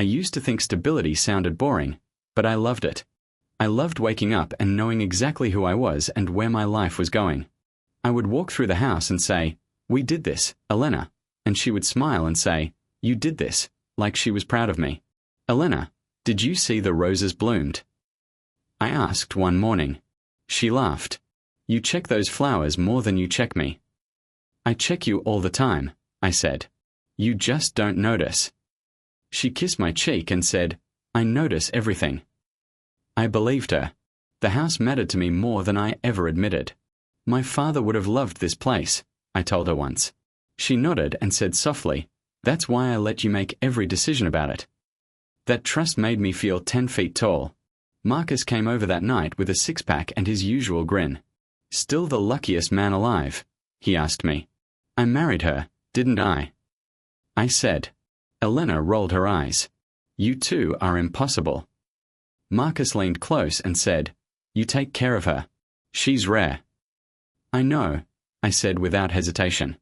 I used to think stability sounded boring, but I loved it. I loved waking up and knowing exactly who I was and where my life was going. I would walk through the house and say, "We did this, Elena," and she would smile and say, "You did this," like she was proud of me. "Elena, did you see the roses bloomed?" I asked one morning. She laughed. "You check those flowers more than you check me." "I check you all the time," I said. "You just don't notice." She kissed my cheek and said, "I notice everything." I believed her. The house mattered to me more than I ever admitted. "My father would have loved this place," I told her once. She nodded and said softly, "That's why I let you make every decision about it." That trust made me feel 10 feet tall. Marcus came over that night with a six-pack and his usual grin. "Still the luckiest man alive?" he asked me. "I married her, didn't I?" I said. Elena rolled her eyes. "You two are impossible." Marcus leaned close and said, "You take care of her. She's rare." "I know," I said without hesitation.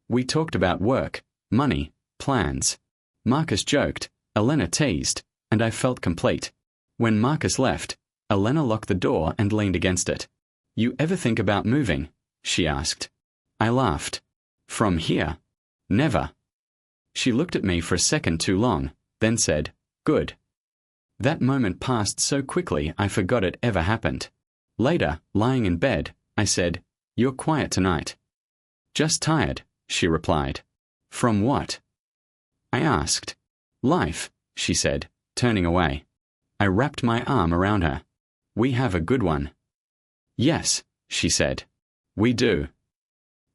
We talked about work, money, plans. Marcus joked, Elena teased, and I felt complete. When Marcus left, Elena locked the door and leaned against it. "You ever think about moving?" she asked. I laughed. "From here? Never." She looked at me for a second too long, then said, "Good." That moment passed so quickly I forgot it ever happened. Later, lying in bed, I said, "You're quiet tonight." "Just tired," she replied. "From what?" I asked. "Life," she said, turning away. I wrapped my arm around her. "We have a good one." "Yes," she said. "We do."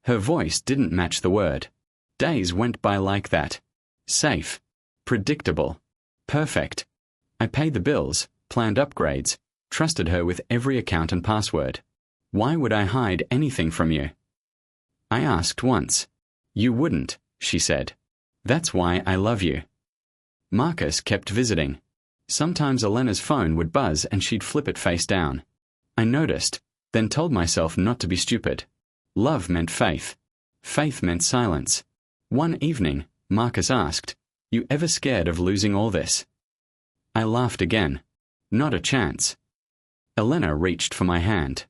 Her voice didn't match the word. Days went by like that. Safe. Predictable. Perfect. I paid the bills, planned upgrades, trusted her with every account and password. Why would I hide anything from you? I asked once. "You wouldn't," she said. "That's why I love you." Marcus kept visiting. Sometimes Elena's phone would buzz and she'd flip it face down. I noticed, then told myself not to be stupid. Love meant faith. Faith meant silence. One evening, Marcus asked, "You ever scared of losing all this?" I laughed again. "Not a chance." Elena reached for my hand.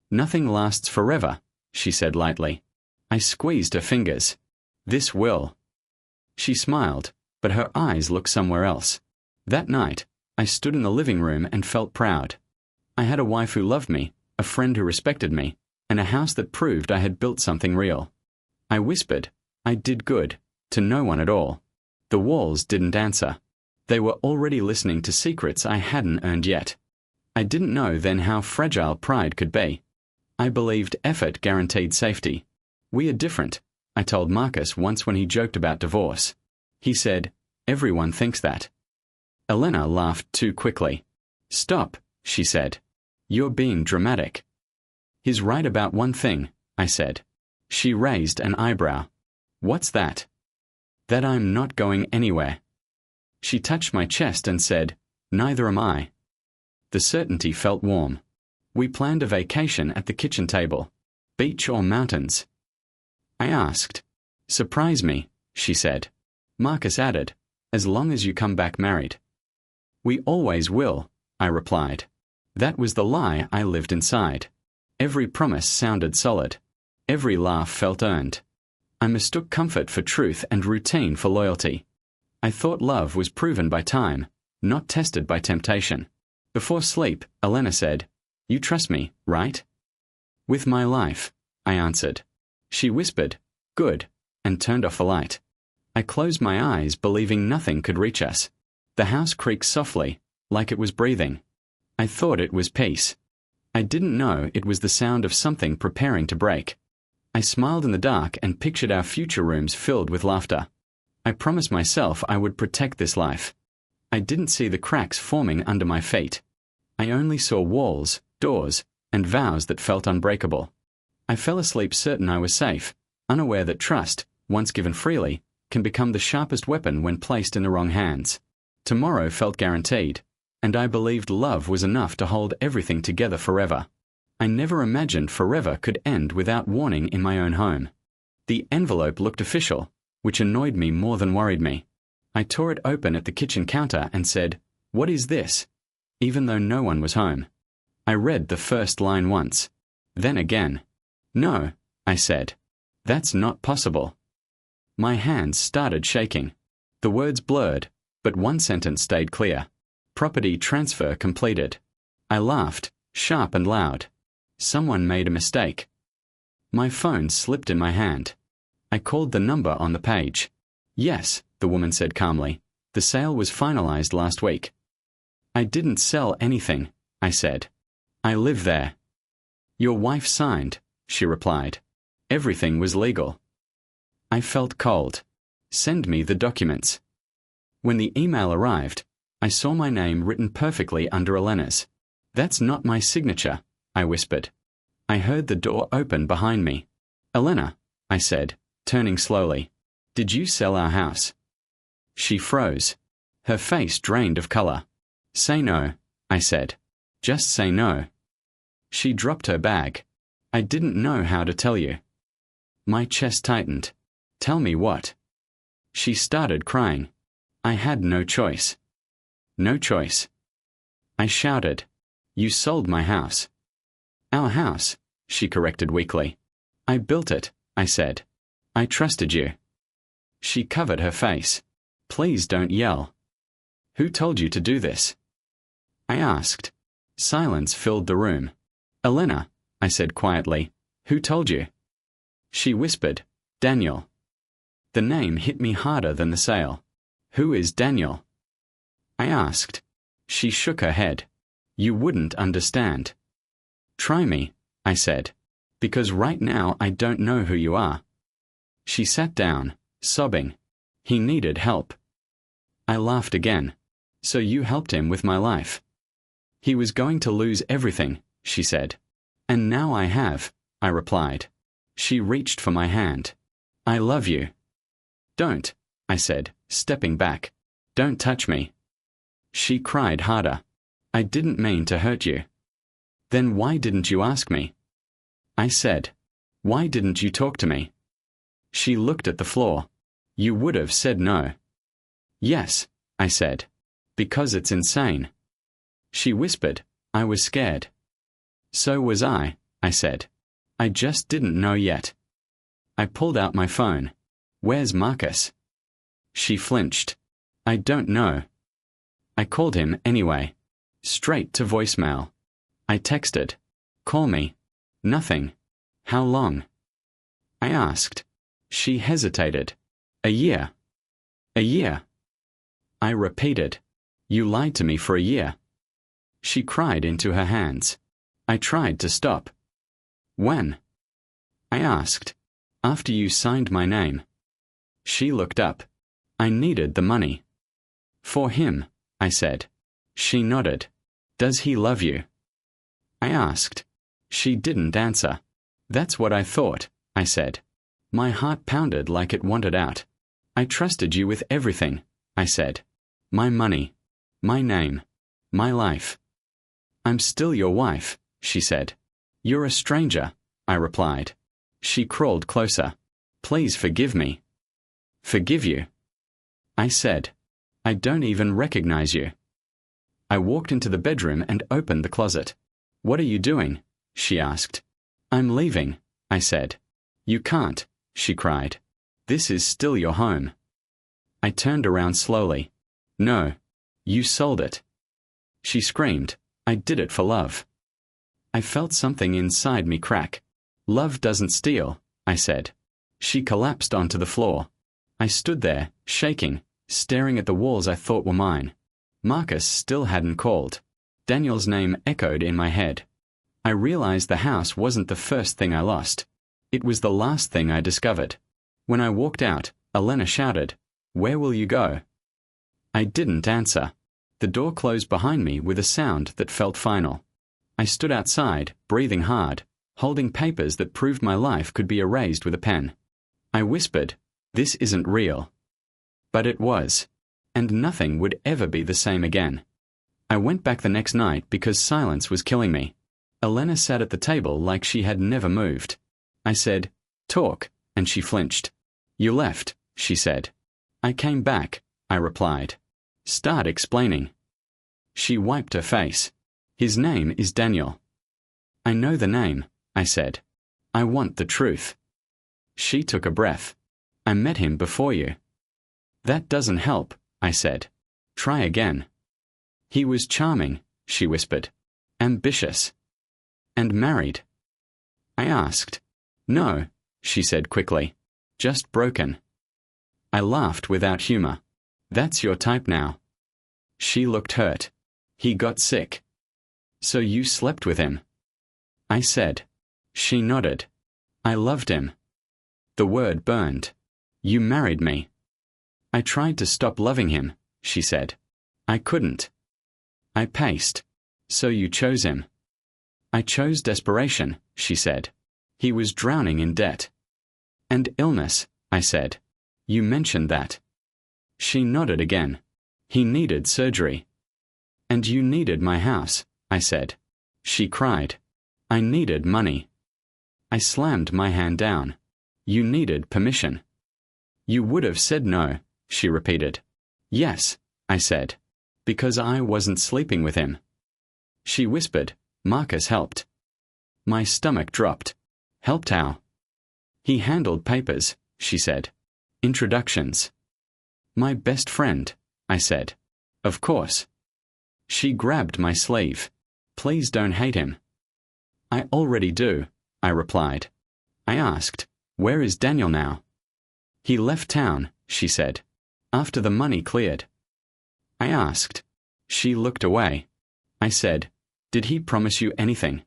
"Nothing lasts forever," she said lightly. I squeezed her fingers. "This will." She smiled, but her eyes looked somewhere else. That night, I stood in the living room and felt proud. I had a wife who loved me, a friend who respected me, and a house that proved I had built something real. I whispered, I did good, to no one at all. The walls didn't answer. They were already listening to secrets I hadn't earned yet. I didn't know then how fragile pride could be. I believed effort guaranteed safety. "We are different," I told Marcus once when he joked about divorce. He said, "Everyone thinks that." Elena laughed too quickly. "Stop," she said. "You're being dramatic." "He's right about one thing," I said. She raised an eyebrow. "What's that?" "That I'm not going anywhere." She touched my chest and said, "Neither am I." The certainty felt warm. We planned a vacation at the kitchen table. Beach or mountains? I asked. "Surprise me," she said. Marcus added, "As long as you come back married." "We always will," I replied. That was the lie I lived inside. Every promise sounded solid. Every laugh felt earned. I mistook comfort for truth and routine for loyalty. I thought love was proven by time, not tested by temptation. Before sleep, Elena said, "You trust me, right?" "With my life," I answered. She whispered, "Good," and turned off the light. I closed my eyes, believing nothing could reach us. The house creaked softly, like it was breathing. I thought it was peace. I didn't know it was the sound of something preparing to break. I smiled in the dark and pictured our future rooms filled with laughter. I promised myself I would protect this life. I didn't see the cracks forming under my feet. I only saw walls, doors, and vows that felt unbreakable. I fell asleep certain I was safe, unaware that trust, once given freely, can become the sharpest weapon when placed in the wrong hands. Tomorrow felt guaranteed, and I believed love was enough to hold everything together forever. I never imagined forever could end without warning in my own home. The envelope looked official, which annoyed me more than worried me. I tore it open at the kitchen counter and said, "What is this?" even though no one was home. I read the first line once. Then again. "No," I said. "That's not possible." My hands started shaking. The words blurred, but one sentence stayed clear. Property transfer completed. I laughed, sharp and loud. Someone made a mistake. My phone slipped in my hand. I called the number on the page. "Yes," the woman said calmly. "The sale was finalized last week." "I didn't sell anything," I said. "I live there." "Your wife signed," she replied. "Everything was legal." I felt cold. "Send me the documents." When the email arrived, I saw my name written perfectly under Elena's. "That's not my signature," I whispered. I heard the door open behind me. "Elena," I said, turning slowly, "did you sell our house?" She froze. Her face drained of color. "Say no," I said. "Just say no." She dropped her bag. "I didn't know how to tell you." My chest tightened. "Tell me what?" She started crying. I had no choice. No choice. I shouted, "You sold my house." "Our house," she corrected weakly. "I built it," I said. "I trusted you." She covered her face. "Please don't yell." "Who told you to do this?" I asked. Silence filled the room. "Elena," I said quietly, "who told you?" She whispered, "Daniel." The name hit me harder than the sale. "Who is Daniel?" I asked. She shook her head. "You wouldn't understand." "Try me," I said, "because right now I don't know who you are." She sat down, sobbing. He needed help. I laughed again. "So you helped him with my life." "He was going to lose everything," she said. "And now I have," I replied. She reached for my hand. "I love you." "Don't," I said, stepping back. "Don't touch me." She cried harder. "I didn't mean to hurt you." "Then why didn't you ask me?" I said. "Why didn't you talk to me?" She looked at the floor. "You would have said no." "Yes," I said. "Because it's insane." She whispered. I was scared. "So was I," I said. "I just didn't know yet." I pulled out my phone. "Where's Marcus?" She flinched. "I don't know." I called him anyway. Straight to voicemail. I texted. "Call me." Nothing. "How long?" I asked. She hesitated. "A year." "A year?" I repeated. "You lied to me for a year." She cried into her hands. I tried to stop. "When?" I asked. "After you signed my name." She looked up. "I needed the money." "For him," I said. She nodded. "Does he love you?" I asked. She didn't answer. "That's what I thought," I said. My heart pounded like it wanted out. "I trusted you with everything," I said. "My money. My name. My life." "I'm still your wife," she said. "You're a stranger," I replied. She crawled closer. "Please forgive me." "Forgive you?" I said. "I don't even recognize you." I walked into the bedroom and opened the closet. "What are you doing?" she asked. "I'm leaving," I said. "You can't," she cried. "This is still your home." I turned around slowly. "No. You sold it." She screamed. "I did it for love." I felt something inside me crack. "Love doesn't steal," I said. She collapsed onto the floor. I stood there, shaking, staring at the walls I thought were mine. Marcus still hadn't called. Daniel's name echoed in my head. I realized the house wasn't the first thing I lost. It was the last thing I discovered. When I walked out, Elena shouted, "Where will you go?" I didn't answer. The door closed behind me with a sound that felt final. I stood outside, breathing hard, holding papers that proved my life could be erased with a pen. I whispered, "This isn't real." But it was. And nothing would ever be the same again. I went back the next night because silence was killing me. Elena sat at the table like she had never moved. I said, "Talk," and she flinched. "You left," she said. I came back, I replied. Start explaining. She wiped her face. His name is Daniel. I know the name, I said. I want the truth. She took a breath. I met him before you. That doesn't help, I said. Try again. He was charming, she whispered. Ambitious. And married. I asked. No, she said quickly. Just broken. I laughed without humor. That's your type now. She looked hurt. He got sick. So you slept with him? I said. She nodded. I loved him. The word burned. You married me. I tried to stop loving him, she said. I couldn't. I paced. So you chose him. I chose desperation, she said. He was drowning in debt. And illness, I said. You mentioned that. She nodded again. He needed surgery. And you needed my house, I said. She cried. I needed money. I slammed my hand down. You needed permission. You would have said no, she repeated. Yes, I said. Because I wasn't sleeping with him. She whispered. Marcus helped. My stomach dropped. Helped how? He handled papers, she said. Introductions. My best friend, I said. Of course. She grabbed my sleeve. Please don't hate him. I already do, I replied. I asked, where is Daniel now? He left town, she said. After the money cleared. I asked. She looked away. I said, did he promise you anything?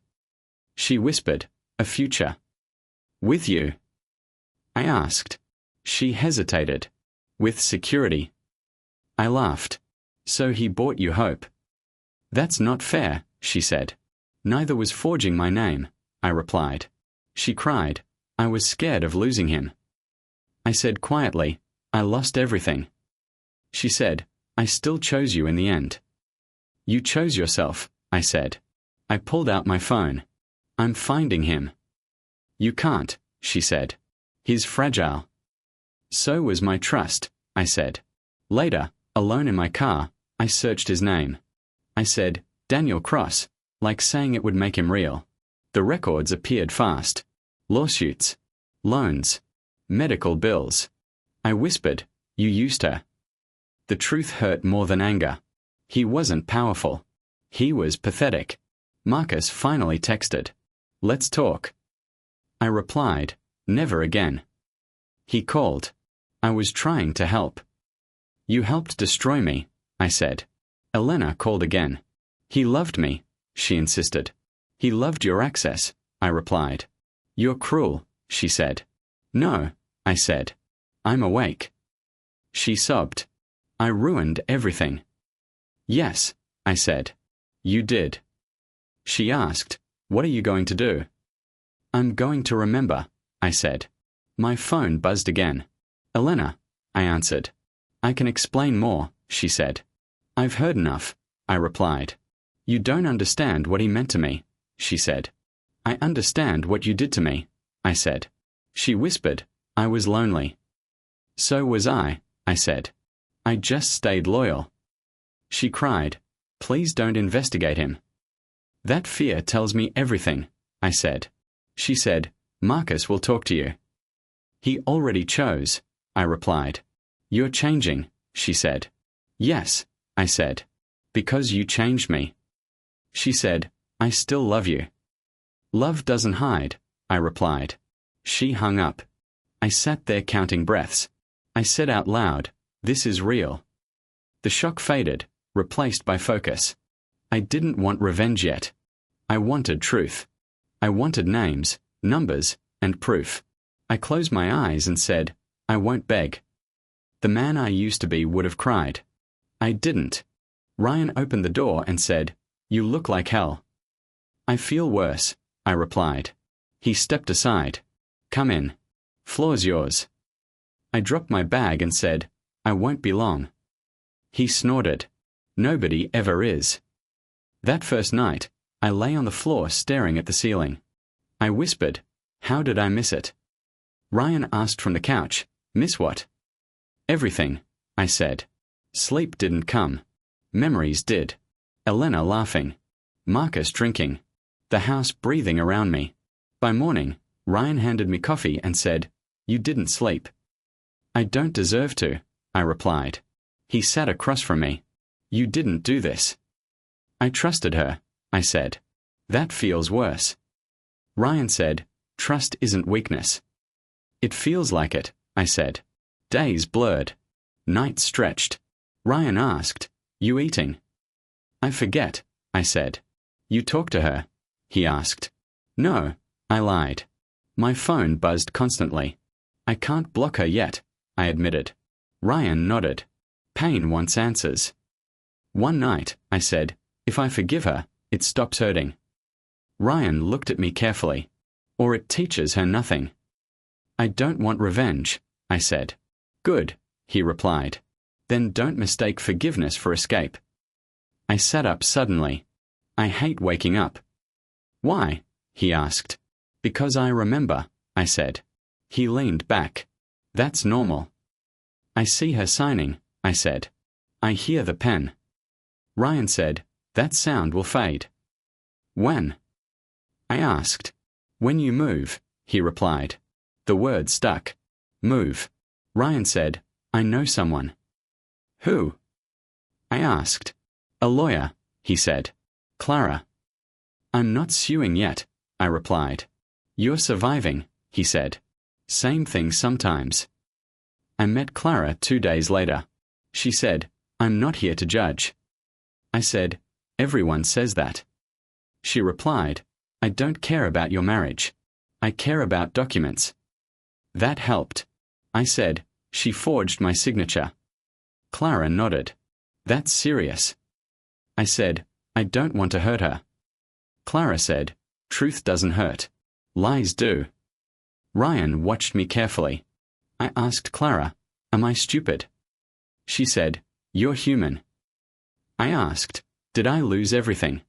She whispered, a future. With you? I asked. She hesitated. With security. I laughed. So he bought you hope. That's not fair, she said. Neither was forging my name, I replied. She cried. I was scared of losing him. I said quietly, I lost everything. She said, I still chose you in the end. You chose yourself, I said. I pulled out my phone. I'm finding him. You can't, she said. He's fragile. So was my trust, I said. Later, alone in my car, I searched his name. I said, Daniel Cross, like saying it would make him real. The records appeared fast. Lawsuits. Loans. Medical bills. I whispered, you used her. The truth hurt more than anger. He wasn't powerful. He was pathetic. Marcus finally texted. Let's talk. I replied, never again. He called. I was trying to help. You helped destroy me, I said. Elena called again. He loved me, she insisted. He loved your access, I replied. You're cruel, she said. No, I said. I'm awake. She sobbed. I ruined everything. Yes, I said. You did. She asked, what are you going to do? I'm going to remember, I said. My phone buzzed again. Elena, I answered. I can explain more, she said. I've heard enough, I replied. You don't understand what he meant to me, she said. I understand what you did to me, I said. She whispered, I was lonely. So was I said. I just stayed loyal. She cried, please don't investigate him. That fear tells me everything, I said. She said, Marcus will talk to you. He already chose, I replied. You're changing, she said. Yes, I said. Because you changed me. She said, I still love you. Love doesn't hide, I replied. She hung up. I sat there counting breaths. I said out loud, this is real. The shock faded, replaced by focus. I didn't want revenge yet. I wanted truth. I wanted names, numbers, and proof. I closed my eyes and said, I won't beg. The man I used to be would have cried. I didn't. Ryan opened the door and said, you look like hell. I feel worse, I replied. He stepped aside. Come in. Floor's yours. I dropped my bag and said, I won't be long. He snorted. Nobody ever is. That first night, I lay on the floor staring at the ceiling. I whispered, how did I miss it? Ryan asked from the couch, miss what? Everything, I said. Sleep didn't come. Memories did. Elena laughing. Marcus drinking. The house breathing around me. By morning, Ryan handed me coffee and said, "You didn't sleep." "I don't deserve to," I replied. He sat across from me. "You didn't do this." "I trusted her," I said. "That feels worse." Ryan said, "Trust isn't weakness." "It feels like it," I said. Days blurred. Nights stretched. Ryan asked, "You eating?" "I forget," I said. "You talk to her?" he asked. "No," I lied. My phone buzzed constantly. "I can't block her yet," I admitted. Ryan nodded. Pain wants answers. One night, I said, "If I forgive her, it stops hurting." Ryan looked at me carefully. "Or it teaches her nothing." "I don't want revenge," I said. "Good," he replied. "Then don't mistake forgiveness for escape." I sat up suddenly. "I hate waking up." "Why?" he asked. "Because I remember," I said. He leaned back. "That's normal." "I see her signing," I said. "I hear the pen." Ryan said, "That sound will fade." "When?" I asked. "When you move," he replied. The word stuck. Move. Ryan said, "I know someone." "Who?" I asked. "A lawyer," he said. "Clara." "I'm not suing yet," I replied. "You're surviving," he said. "Same thing sometimes." I met Clara 2 days later. She said, "I'm not here to judge." I said, "Everyone says that." She replied, "I don't care about your marriage. I care about documents." That helped. I said, "She forged my signature." Clara nodded. "That's serious." I said, "I don't want to hurt her." Clara said, "Truth doesn't hurt. Lies do." Ryan watched me carefully. I asked Clara, "Am I stupid?" She said, "You're human." I asked, "Did I lose everything?"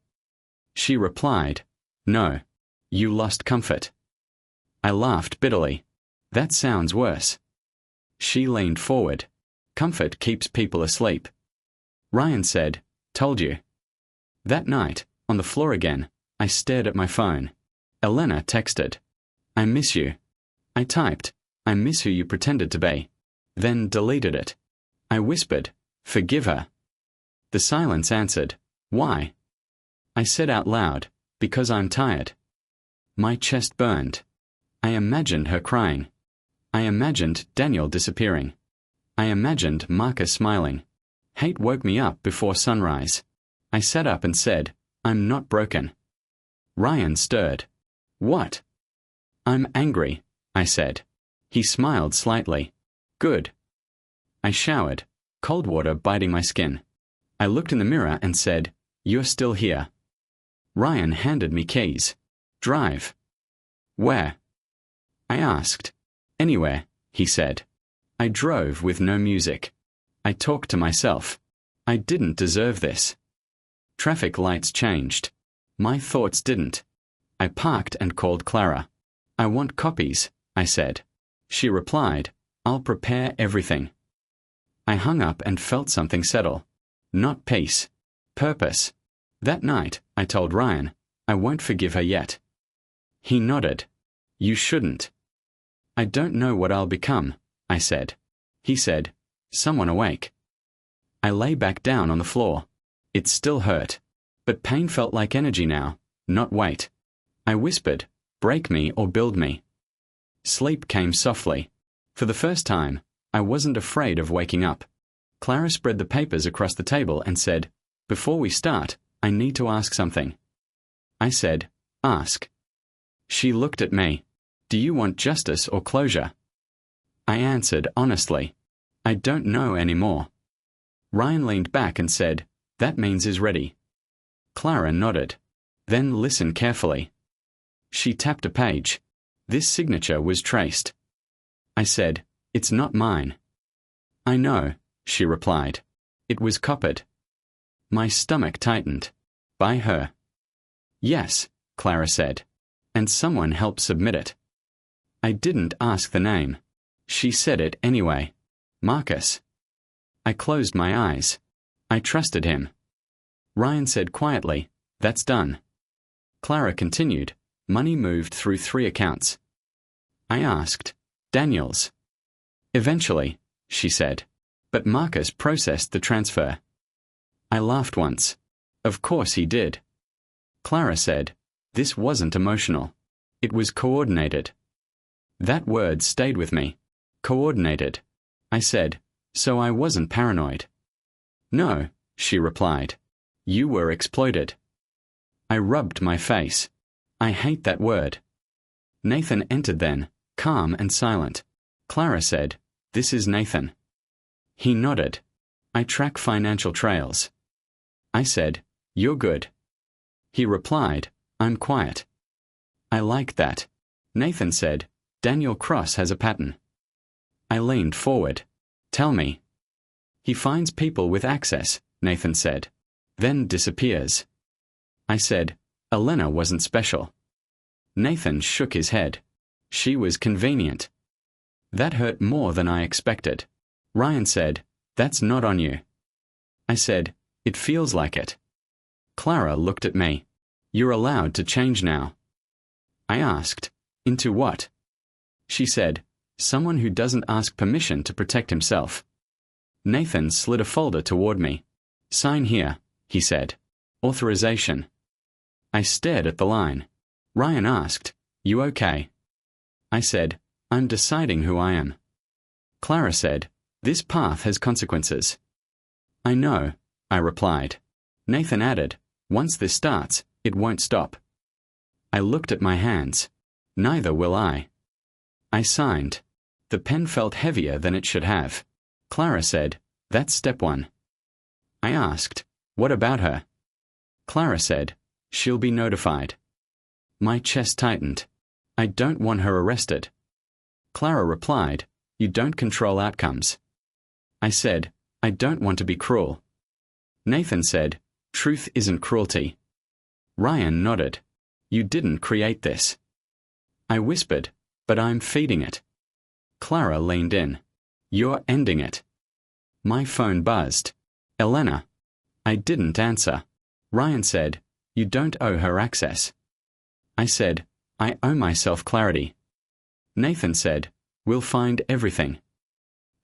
She replied, "No. You lost comfort." I laughed bitterly. "That sounds worse." She leaned forward. "Comfort keeps people asleep." Ryan said, "Told you." That night, on the floor again, I stared at my phone. Elena texted, "I miss you." I typed, "I miss who you pretended to be." Then deleted it. I whispered, "Forgive her." The silence answered, "Why?" I said out loud, "Because I'm tired." My chest burned. I imagined her crying. I imagined Daniel disappearing. I imagined Marcus smiling. Hate woke me up before sunrise. I sat up and said, "I'm not broken." Ryan stirred. "What?" "I'm angry," I said. He smiled slightly. "Good." I showered, cold water biting my skin. I looked in the mirror and said, "You're still here." Ryan handed me keys. "Drive." "Where?" I asked. "Anywhere," he said. I drove with no music. I talked to myself. I didn't deserve this. Traffic lights changed. My thoughts didn't. I parked and called Clara. "I want copies," I said. She replied, "I'll prepare everything." I hung up and felt something settle. Not peace. Purpose. That night, I told Ryan, "I won't forgive her yet." He nodded. "You shouldn't." "I don't know what I'll become," I said. He said, "Someone awake." I lay back down on the floor. It still hurt. But pain felt like energy now, not weight. I whispered, "Break me or build me." Sleep came softly. For the first time, I wasn't afraid of waking up. Clara spread the papers across the table and said, "Before we start, I need to ask something." I said, "Ask." She looked at me. "Do you want justice or closure?" I answered honestly, "I don't know anymore." Ryan leaned back and said, "That means is ready." Clara nodded. "Then listen carefully." She tapped a page. This signature was traced. I said, "It's not mine." "I know," she replied. "It was copied." My stomach tightened. "By her?" "Yes," Clara said. "And someone helped submit it." I didn't ask the name. She said it anyway. "Marcus." I closed my eyes. I trusted him. Ryan said quietly, "That's done." Clara continued, "Money moved through 3 accounts." I asked, "Daniel's?" "Eventually," she said. "But Marcus processed the transfer." I laughed once. "Of course he did." Clara said, "This wasn't emotional. It was coordinated." That word stayed with me. Coordinated. I said, "So I wasn't paranoid." "No," she replied. "You were exploited." I rubbed my face. I hate that word. Nathan entered then, calm and silent. Clara said, "This is Nathan." He nodded. "I track financial trails." I said, "You're good." He replied, "I'm quiet." I liked that. Nathan said, "Daniel Cross has a pattern." I leaned forward. "Tell me." "He finds people with access," Nathan said, "then disappears." I said, "Elena wasn't special." Nathan shook his head. "She was convenient." That hurt more than I expected. Ryan said, "That's not on you." I said, "It feels like it." Clara looked at me. "You're allowed to change now." I asked, "Into what?" She said, "Someone who doesn't ask permission to protect himself." Nathan slid a folder toward me. "Sign here," he said. "Authorization." I stared at the line. Ryan asked, "You okay?" I said, "I'm deciding who I am." Clara said, "This path has consequences." "I know," I replied. Nathan added, "Once this starts, it won't stop." I looked at my hands. "Neither will I." I signed. The pen felt heavier than it should have. Clara said, "That's step 1." I asked, "What about her?" Clara said, "She'll be notified." My chest tightened. "I don't want her arrested." Clara replied, "You don't control outcomes." I said, "I don't want to be cruel." Nathan said, "Truth isn't cruelty." Ryan nodded. "You didn't create this." I whispered, "But I'm feeding it." Clara leaned in. "You're ending it." My phone buzzed. "Elena." I didn't answer. Ryan said, "You don't owe her access." I said, "I owe myself clarity." Nathan said, "We'll find everything."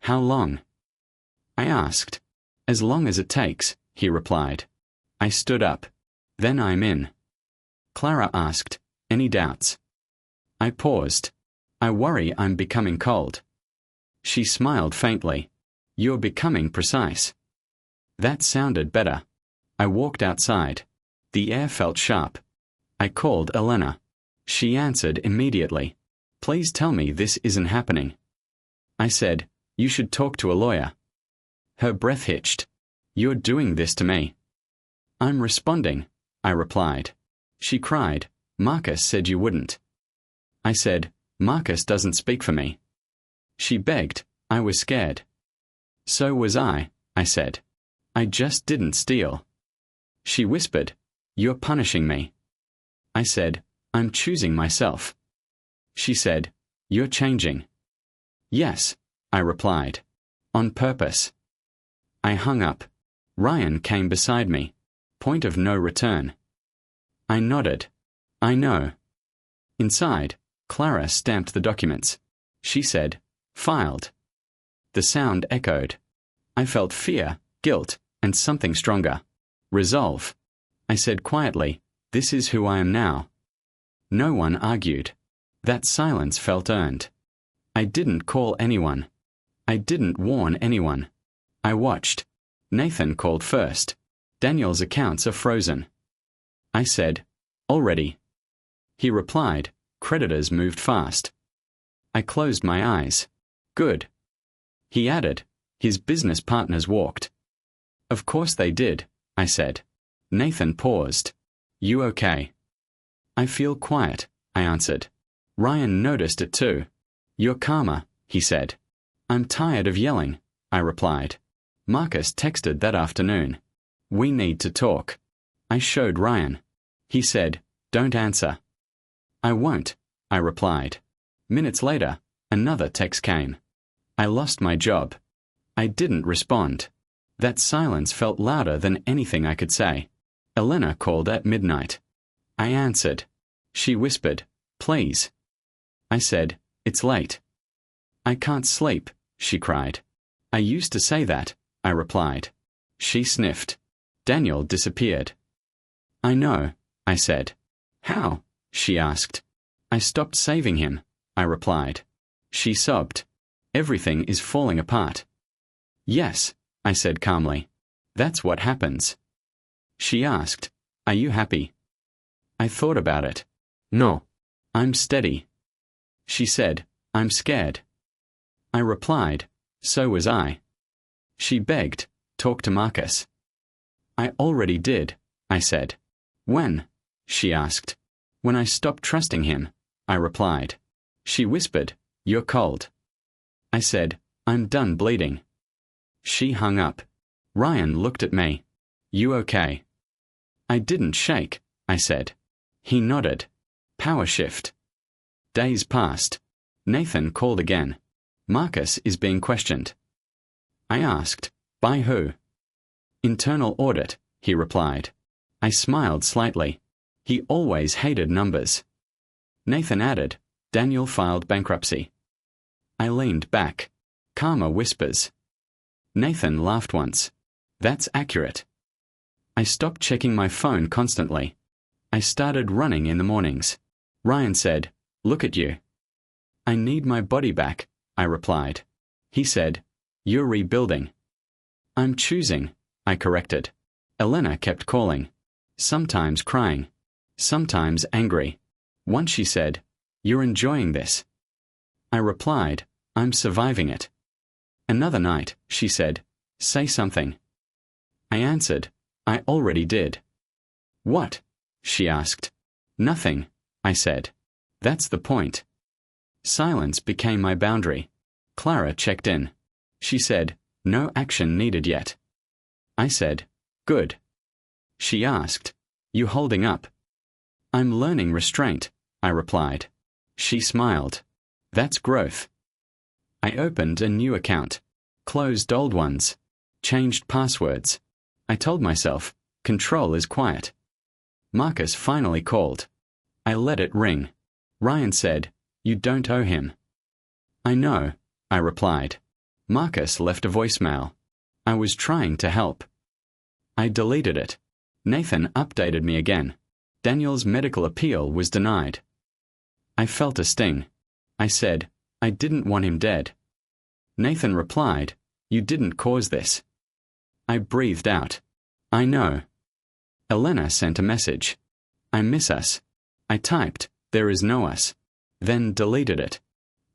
"How long?" I asked. "As long as it takes," he replied. I stood up. "Then I'm in." Clara asked, "Any doubts?" I paused. "I worry I'm becoming cold." She smiled faintly. "You're becoming precise." That sounded better. I walked outside. The air felt sharp. I called Elena. She answered immediately. "Please tell me this isn't happening." I said, "You should talk to a lawyer." Her breath hitched. "You're doing this to me." "I'm responding," I replied. She cried, "Marcus said you wouldn't." I said, "Marcus doesn't speak for me." She begged. I was scared. "So was I said. "I just didn't steal." She whispered, "You're punishing me." I said, "I'm choosing myself." She said, "You're changing." "Yes," I replied. "On purpose." I hung up. Ryan came beside me. Point of no return. I nodded. "I know." Inside, Clara stamped the documents. She said, "Filed." The sound echoed. I felt fear, guilt, and something stronger. Resolve. I said quietly, "This is who I am now." No one argued. That silence felt earned. I didn't call anyone. I didn't warn anyone. I watched. Nathan called first. Daniel's accounts are frozen. I said, "Already." He replied, "Creditors moved fast." I closed my eyes. "Good." He added, "His business partners walked." "Of course they did," I said. Nathan paused. "You okay?" "I feel quiet," I answered. Ryan noticed it too. "You're calmer," he said. "I'm tired of yelling," I replied. Marcus texted that afternoon. "We need to talk." I showed Ryan. He said, "Don't answer." "I won't," I replied. Minutes later, another text came. I lost my job. I didn't respond. That silence felt louder than anything I could say. Elena called at midnight. I answered. She whispered, "Please." I said, "It's late." "I can't sleep," she cried. "I used to say that," I replied. She sniffed. Daniel disappeared. "I know," I said. "How?" she asked. "I stopped saving him," I replied. She sobbed. "Everything is falling apart." "Yes," I said calmly. "That's what happens." She asked, "Are you happy?" I thought about it. "No." "I'm steady." She said, "I'm scared." I replied, "So was I." She begged, "Talk to Marcus." "I already did," I said. "When?" she asked. "When I stopped trusting him," I replied. She whispered, "You're cold." I said, "I'm done bleeding." She hung up. Ryan looked at me. "You okay?" "I didn't shake," I said. He nodded. Power shift. Days passed. Nathan called again. Marcus is being questioned. I asked, "By who?" "Internal audit," he replied. I smiled slightly. He always hated numbers. Nathan added, "Daniel filed bankruptcy." I leaned back. Karma whispers. Nathan laughed once. "That's accurate." I stopped checking my phone constantly. I started running in the mornings. Ryan said, "Look at you." "I need my body back," I replied. He said, "You're rebuilding." "I'm choosing," I corrected. Elena kept calling. Sometimes crying. Sometimes angry. Once she said, "You're enjoying this." I replied, "I'm surviving it." Another night, she said, "Say something." I answered, "I already did." "What?" she asked. "Nothing," I said. "That's the point." Silence became my boundary. Clara checked in. She said, "No action needed yet." I said, "Good." She asked, "You holding up?" "I'm learning restraint," I replied. She smiled. "That's growth." I opened a new account, closed old ones, changed passwords. I told myself, control is quiet. Marcus finally called. I let it ring. Ryan said, "You don't owe him." "I know," I replied. Marcus left a voicemail. I was trying to help. I deleted it. Nathan updated me again. Daniel's medical appeal was denied. I felt a sting. I said, "I didn't want him dead." Nathan replied, "You didn't cause this." I breathed out. "I know." Elena sent a message. "I miss us." I typed, "There is no us." Then deleted it.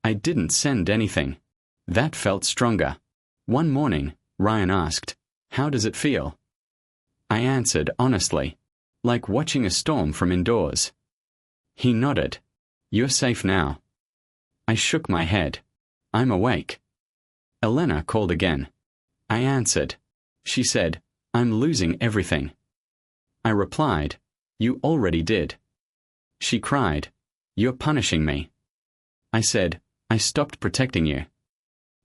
I didn't send anything. That felt stronger. One morning, Ryan asked, "How does it feel?" I answered honestly, like watching a storm from indoors. He nodded. "You're safe now." I shook my head. "I'm awake." Elena called again. I answered. She said, "I'm losing everything." I replied, "You already did." She cried, "You're punishing me." I said, "I stopped protecting you."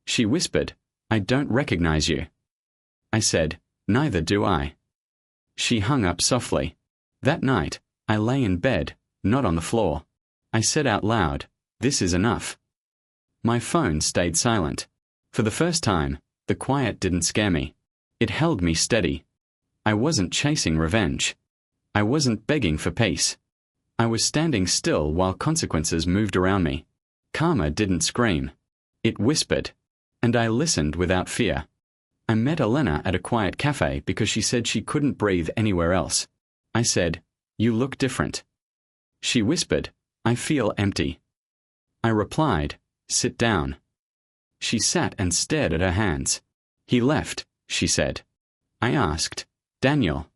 She whispered, "I don't recognize you." I said, "Neither do I." She hung up softly. That night, I lay in bed, not on the floor. I said out loud, "This is enough." My phone stayed silent. For the first time, the quiet didn't scare me. It held me steady. I wasn't chasing revenge. I wasn't begging for peace. I was standing still while consequences moved around me. Karma didn't scream. It whispered. And I listened without fear. I met Elena at a quiet cafe because she said she couldn't breathe anywhere else. I said, "You look different." She whispered, "I feel empty." I replied, "Sit down." She sat and stared at her hands. "He left," she said. I asked, "Daniel?"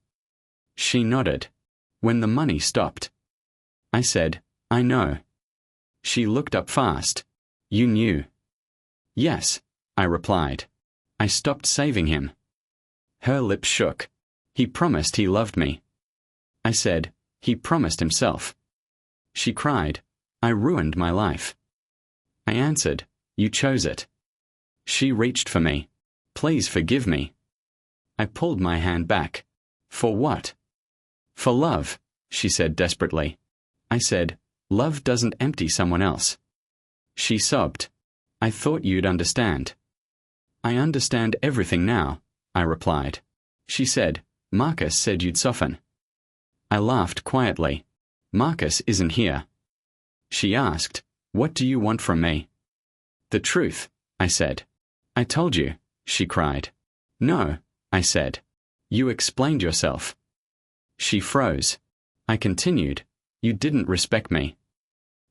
She nodded. "When the money stopped." I said, "I know." She looked up fast. "You knew?" "Yes," I replied. "I stopped saving him." Her lips shook. "He promised he loved me." I said, "He promised himself." She cried, "I ruined my life." I answered, "You chose it." She reached for me. "Please forgive me." I pulled my hand back. For what? For love, she said desperately. I said, love doesn't empty someone else. She sobbed. I thought you'd understand. I understand everything now, I replied. She said, Marcus said you'd soften. I laughed quietly. Marcus isn't here. She asked, what do you want from me? The truth, I said. I told you, she cried. No, I said. You explained yourself. She froze. I continued, you didn't respect me.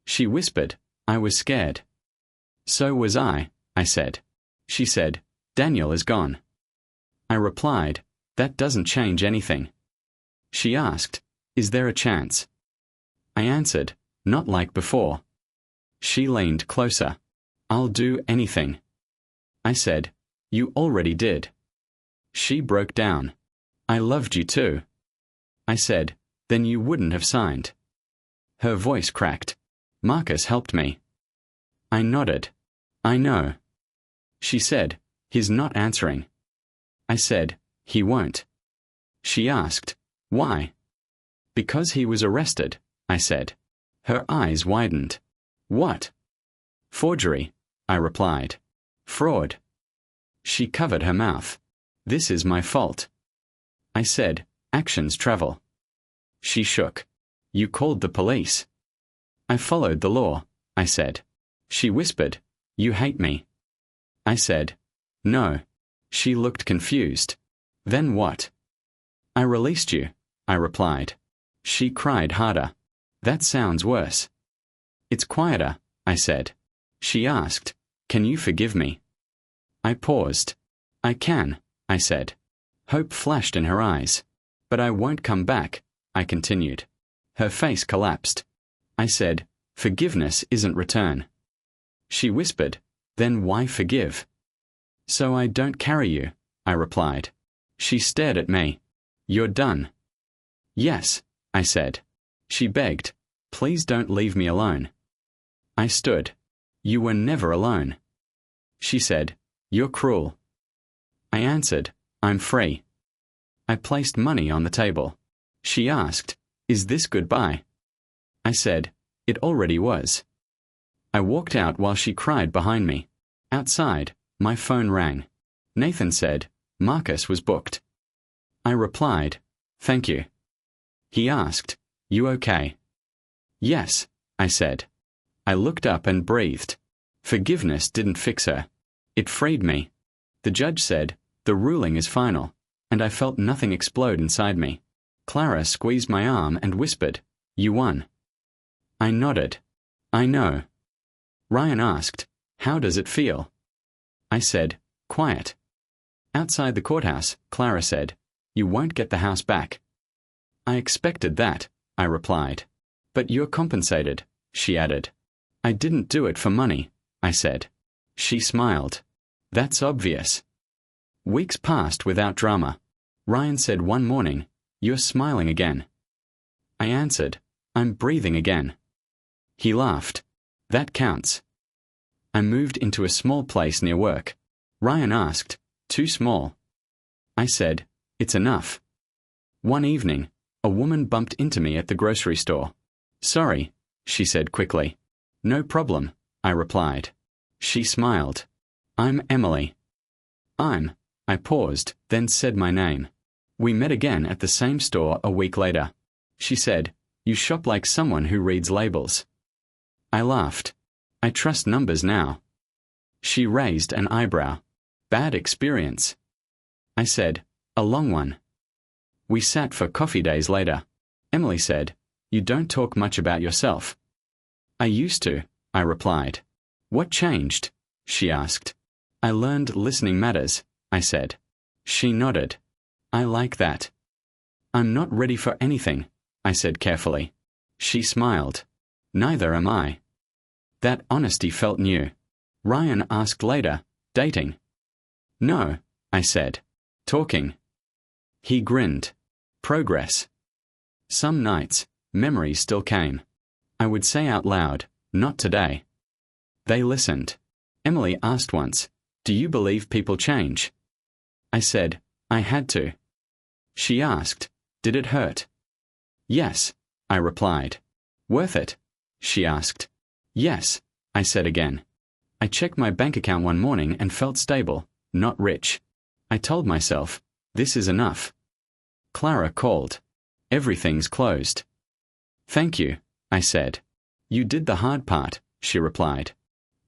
She whispered, I was scared. So was I said. She said, Daniel is gone. I replied, that doesn't change anything. She asked, is there a chance? I answered, not like before. She leaned closer. I'll do anything. I said, you already did. She broke down. I loved you too. I said, then you wouldn't have signed. Her voice cracked. Marcus helped me. I nodded. I know. She said, he's not answering. I said, he won't. She asked, why? Because he was arrested, I said. Her eyes widened. What? Forgery, I replied. Fraud. She covered her mouth. This is my fault. I said, actions travel. She shook. You called the police. I followed the law, I said. She whispered, you hate me. I said, no. She looked confused. Then what? I released you, I replied. She cried harder. That sounds worse. It's quieter, I said. She asked, can you forgive me? I paused. I can, I said. Hope flashed in her eyes. But I won't come back, I continued. Her face collapsed. I said, forgiveness isn't return. She whispered, then why forgive? So I don't carry you, I replied. She stared at me. You're done. Yes, I said. She begged, please don't leave me alone. I stood. You were never alone. She said, you're cruel. I answered, I'm free. I placed money on the table. She asked, is this goodbye? I said, it already was. I walked out while she cried behind me. Outside, my phone rang. Nathan said, Marcus was booked. I replied, thank you. He asked, you okay? Yes, I said. I looked up and breathed. Forgiveness didn't fix her. It freed me. The judge said, the ruling is final, and I felt nothing explode inside me. Clara squeezed my arm and whispered, you won. I nodded. I know. Ryan asked, how does it feel? I said, quiet. Outside the courthouse, Clara said, you won't get the house back. I expected that, I replied. But you're compensated, she added. I didn't do it for money, I said. She smiled. That's obvious. Weeks passed without drama. Ryan said one morning, you're smiling again. I answered, I'm breathing again. He laughed. That counts. I moved into a small place near work. Ryan asked, too small? I said, it's enough. One evening, a woman bumped into me at the grocery store. Sorry, she said quickly. No problem, I replied. She smiled. I'm Emily. I paused, then said my name. We met again at the same store a week later. She said, you shop like someone who reads labels. I laughed. I trust numbers now. She raised an eyebrow. Bad experience. I said, a long one. We sat for coffee days later. Emily said, you don't talk much about yourself. I used to, I replied. What changed? She asked. I learned listening matters, I said. She nodded. I like that. I'm not ready for anything, I said carefully. She smiled. Neither am I. That honesty felt new. Ryan asked later, dating? No, I said. Talking. He grinned. Progress. Some nights, memories still came. I would say out loud, not today. They listened. Emily asked once, do you believe people change? I said, I had to. She asked, "Did it hurt?" "Yes," I replied. "Worth it?" she asked. "Yes," I said again. I checked my bank account one morning and felt stable, not rich. I told myself, this is enough. Clara called. "Everything's closed." "Thank you," I said. "You did the hard part," she replied.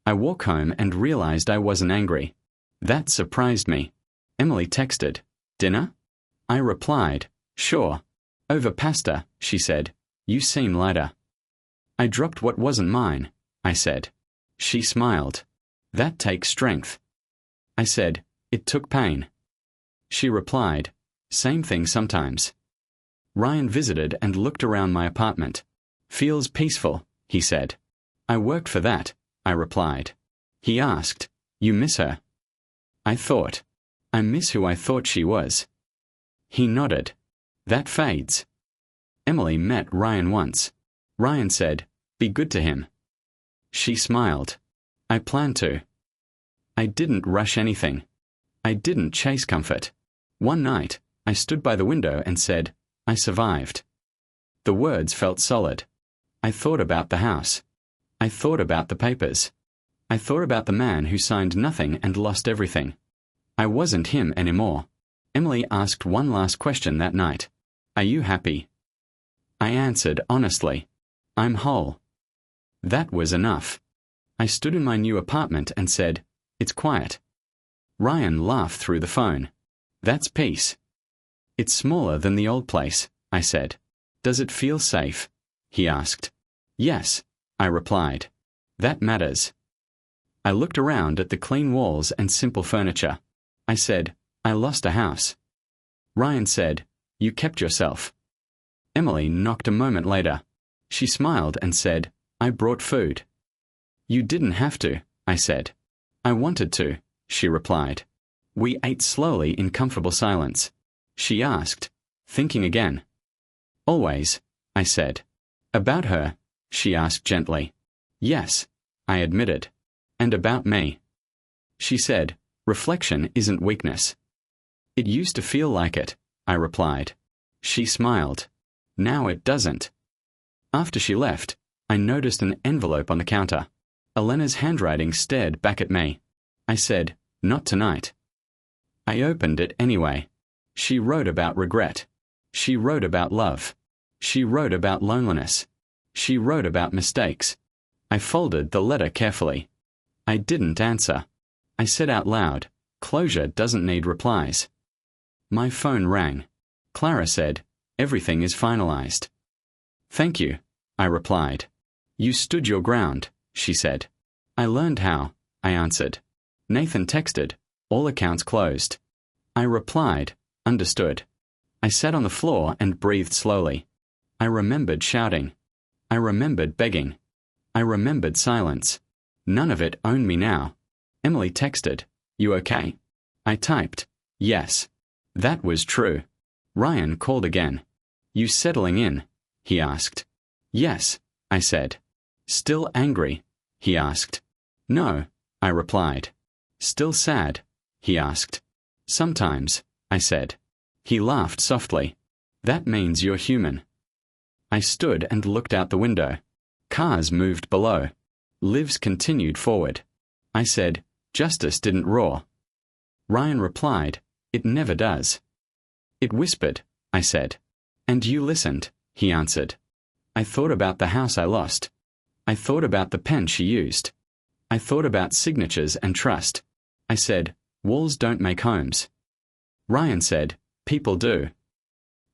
I walked home and realized I wasn't angry. That surprised me. Emily texted, "Dinner?" I replied, "Sure." "Over pasta," she said. "You seem lighter." "I dropped what wasn't mine," I said. She smiled. "That takes strength." I said, "It took pain." She replied, "Same thing sometimes." Ryan visited and looked around my apartment. "Feels peaceful," he said. "I worked for that," I replied. He asked, "You miss her?" I thought, "I miss who I thought she was." He nodded. "That fades." Emily met Ryan once. Ryan said, "Be good to him." She smiled. "I plan to." I didn't rush anything. I didn't chase comfort. One night, I stood by the window and said, "I survived." The words felt solid. I thought about the house. I thought about the papers. I thought about the man who signed nothing and lost everything. I wasn't him anymore. Emily asked one last question that night. "Are you happy?" I answered honestly, "I'm whole." That was enough. I stood in my new apartment and said, "It's quiet." Ryan laughed through the phone. "That's peace." "It's smaller than the old place," I said. "Does it feel safe?" he asked. "Yes," I replied. "That matters." I looked around at the clean walls and simple furniture. I said, "I lost a house." Ryan said, "You kept yourself." Emily knocked a moment later. She smiled and said, "I brought food." "You didn't have to," I said. "I wanted to," she replied. We ate slowly in comfortable silence. She asked, "Thinking again?" "Always," I said. "About her?" she asked gently. "Yes," I admitted. "And about me?" She said, "Reflection isn't weakness." "It used to feel like it," I replied. She smiled. "Now it doesn't." After she left, I noticed an envelope on the counter. Elena's handwriting stared back at me. I said, "Not tonight." I opened it anyway. She wrote about regret. She wrote about love. She wrote about loneliness. She wrote about mistakes. I folded the letter carefully. I didn't answer. I said out loud, "Closure doesn't need replies." My phone rang. Clara said, "Everything is finalized." "Thank you," I replied. "You stood your ground," she said. "I learned how," I answered. Nathan texted, "All accounts closed." I replied, "Understood." I sat on the floor and breathed slowly. I remembered shouting. I remembered begging. I remembered silence. None of it owned me now. Emily texted, "You okay?" I typed, "Yes." That was true. Ryan called again. "You settling in?" he asked. "Yes," I said. "Still angry?" he asked. "No," I replied. "Still sad?" he asked. "Sometimes," I said. He laughed softly. "That means you're human." I stood and looked out the window. Cars moved below. Lives continued forward. I said, "Justice didn't roar." Ryan replied, "It never does." "It whispered," I said. "And you listened," he answered. I thought about the house I lost. I thought about the pen she used. I thought about signatures and trust. I said, "Walls don't make homes." Ryan said, "People do."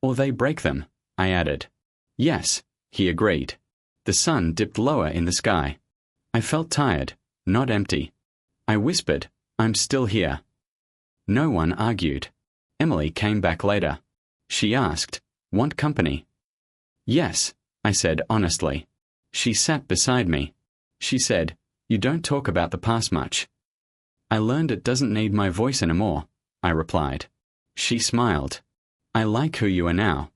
"Or they break them," I added. "Yes," he agreed. The sun dipped lower in the sky. I felt tired, not empty. I whispered, "I'm still here." No one argued. Emily came back later. She asked, "Want company?" "Yes," I said honestly. She sat beside me. She said, "You don't talk about the past much." "I learned it doesn't need my voice anymore," I replied. She smiled. "I like who you are now."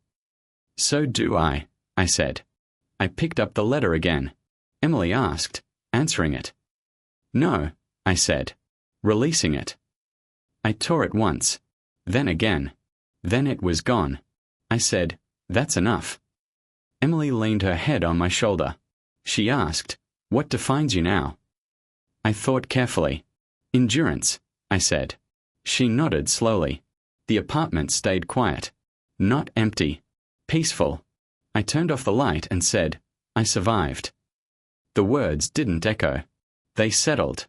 "So do I," I said. I picked up the letter again. Emily asked, "Answering it?" "No," I said. "Releasing it." I tore it once. Then again. Then it was gone. I said, "That's enough." Emily leaned her head on my shoulder. She asked, "What defines you now?" I thought carefully. "Endurance," I said. She nodded slowly. The apartment stayed quiet. Not empty. Peaceful. I turned off the light and said, "I survived." The words didn't echo. They settled.